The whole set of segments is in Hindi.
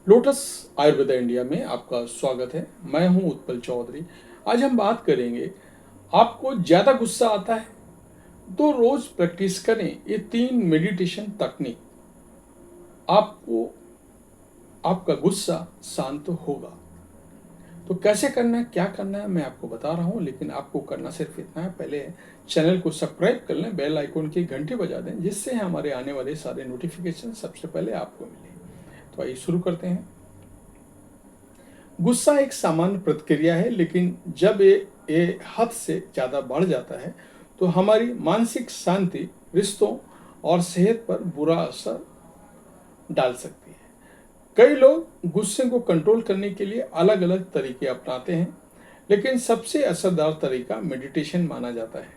लोटस आयुर्वेदा इंडिया में आपका स्वागत है। मैं हूं उत्पल चौधरी। आज हम बात करेंगे, आपको ज़्यादा गुस्सा आता है तो रोज प्रैक्टिस करें ये 3 मेडिटेशन तकनीक। आपको आपका गुस्सा शांत होगा। तो कैसे करना है, क्या करना है, मैं आपको बता रहा हूं, लेकिन आपको करना सिर्फ इतना है, पहले चैनल को सब्सक्राइब कर लें, बेल आइकन की घंटी बजा दें, जिससे हमारे आने वाले सारे नोटिफिकेशन सबसे पहले आपको मिले। तो आइए शुरू करते हैं। गुस्सा एक सामान्य प्रतिक्रिया है, लेकिन जब ये हद से ज़्यादा बढ़ जाता है तो हमारी मानसिक शांति, रिश्तों और सेहत पर बुरा असर डाल सकती है। कई लोग गुस्से को कंट्रोल करने के लिए अलग अलग तरीके अपनाते हैं, लेकिन सबसे असरदार तरीका मेडिटेशन माना जाता है।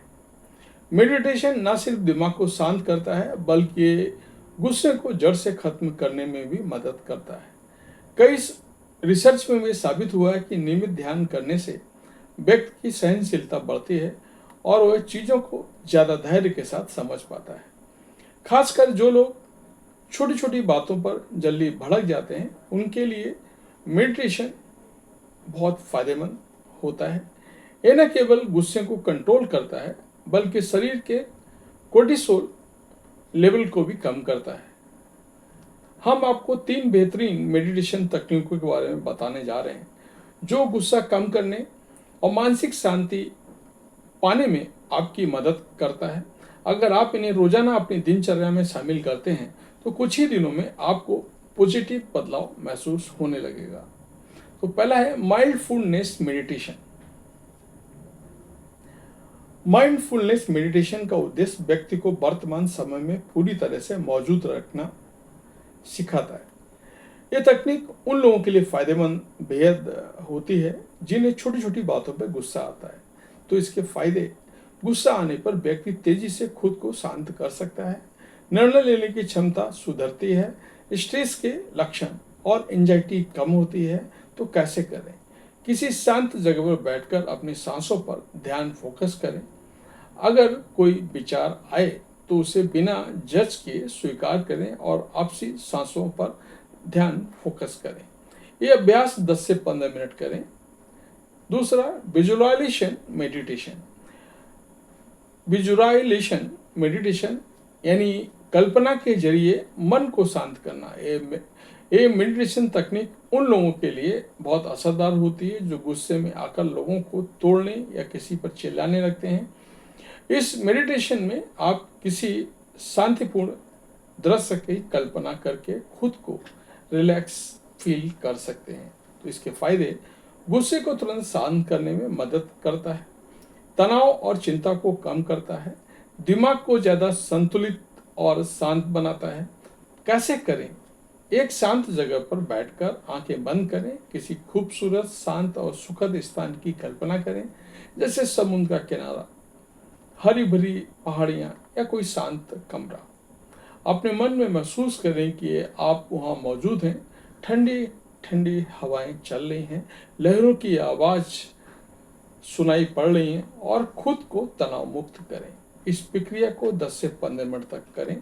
मेडिटेशन न सिर्फ दिमाग को शांत करता है, बल्कि गुस्से को जड़ से खत्म करने में भी मदद करता है। कई रिसर्च में भी साबित हुआ है कि नियमित ध्यान करने से व्यक्ति की सहनशीलता बढ़ती है और वह चीज़ों को ज़्यादा धैर्य के साथ समझ पाता है। खासकर जो लोग छोटी छोटी बातों पर जल्दी भड़क जाते हैं, उनके लिए मेडिटेशन बहुत फायदेमंद होता है। ये न केवल गुस्से को कंट्रोल करता है, बल्कि शरीर के कोर्टिसोल लेवल को भी कम करता है। हम आपको 3 बेहतरीन मेडिटेशन तकनीकों के बारे में बताने जा रहे हैं, जो गुस्सा कम करने और मानसिक शांति पाने में आपकी मदद करता है। अगर आप इन्हें रोजाना अपनी दिनचर्या में शामिल करते हैं तो कुछ ही दिनों में आपको पॉजिटिव बदलाव महसूस होने लगेगा। तो पहला है माइंडफुलनेस मेडिटेशन। माइंडफुलनेस मेडिटेशन का उद्देश्य व्यक्ति को वर्तमान समय में पूरी तरह से मौजूद रखना सिखाता है। यह तकनीक उन लोगों के लिए फायदेमंद बेहद होती है जिन्हें छोटी छोटी बातों पर गुस्सा आता है। तो इसके फायदे: गुस्सा आने पर व्यक्ति तेजी से खुद को शांत कर सकता है, निर्णय लेने की क्षमता सुधरती है, स्ट्रेस के लक्षण और एंजाइटी कम होती है। तो कैसे करें? किसी शांत जगह पर बैठकर अपनी सांसों पर ध्यान फोकस करें। अगर कोई विचार आए तो उसे बिना जज किए स्वीकार करें और आपसी सांसों पर ध्यान फोकस करें। ये अभ्यास 10 से 15 मिनट करें। दूसरा, विजुअलाइजेशन मेडिटेशन। विजुअलाइजेशन मेडिटेशन यानी कल्पना के जरिए मन को शांत करना। ये मेडिटेशन तकनीक उन लोगों के लिए बहुत असरदार होती है जो गुस्से में आकर लोगों को तोड़ने या किसी पर चिल्लाने लगते हैं। इस मेडिटेशन में आप किसी शांतिपूर्ण दृश्य की कल्पना करके खुद को रिलैक्स फील कर सकते हैं। तो इसके फायदे: गुस्से को तुरंत शांत करने में मदद करता है, तनाव और चिंता को कम करता है, दिमाग को ज़्यादा संतुलित और शांत बनाता है। कैसे करें? एक शांत जगह पर बैठकर आंखें बंद करें, किसी खूबसूरत, शांत और सुखद स्थान की कल्पना करें, जैसे समुद्र का किनारा, हरी भरी पहाड़ियाँ या कोई शांत कमरा। अपने मन में महसूस करें कि आप वहाँ मौजूद हैं, ठंडी ठंडी हवाएं चल रही हैं, लहरों की आवाज़ सुनाई पड़ रही हैं और खुद को तनाव मुक्त करें। इस प्रक्रिया को 10 से 15 मिनट तक करें।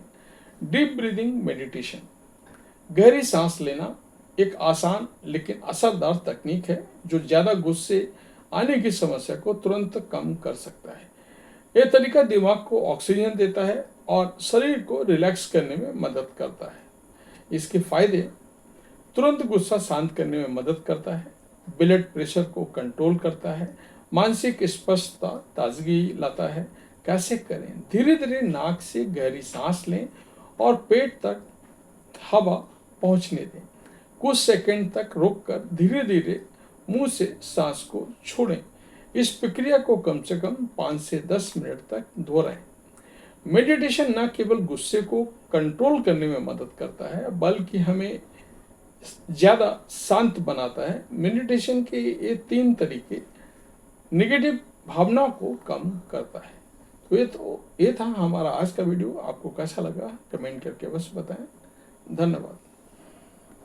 Deep breathing meditation. गहरी सांस लेना एक आसान लेकिन असरदार तकनीक है जो ज़्यादा गुस्से आने की समस्या को तुरंत कम कर सकता है। यह तरीका दिमाग को ऑक्सीजन देता है और शरीर को रिलैक्स करने में मदद करता है। इसके फायदे: तुरंत गुस्सा शांत करने में मदद करता है, ब्लड प्रेशर को कंट्रोल करता है, मानसिक स्पष्टता, ताजगी लाता है। कैसे करें? धीरे धीरे नाक से गहरी सांस लें और पेट तक हवा पहुंचने दें। कुछ सेकंड तक रोककर धीरे धीरे मुंह से सांस को छोड़ें। इस प्रक्रिया को कम से कम 5 से 10 मिनट तक दोहराएं। मेडिटेशन न केवल गुस्से को कंट्रोल करने में मदद करता है, बल्कि हमें ज़्यादा शांत बनाता है। मेडिटेशन के ये 3 तरीके नेगेटिव भावनाओं को कम करता है। तो ये था हमारा आज का वीडियो। आपको कैसा लगा कमेंट करके बस बताएं। धन्यवाद।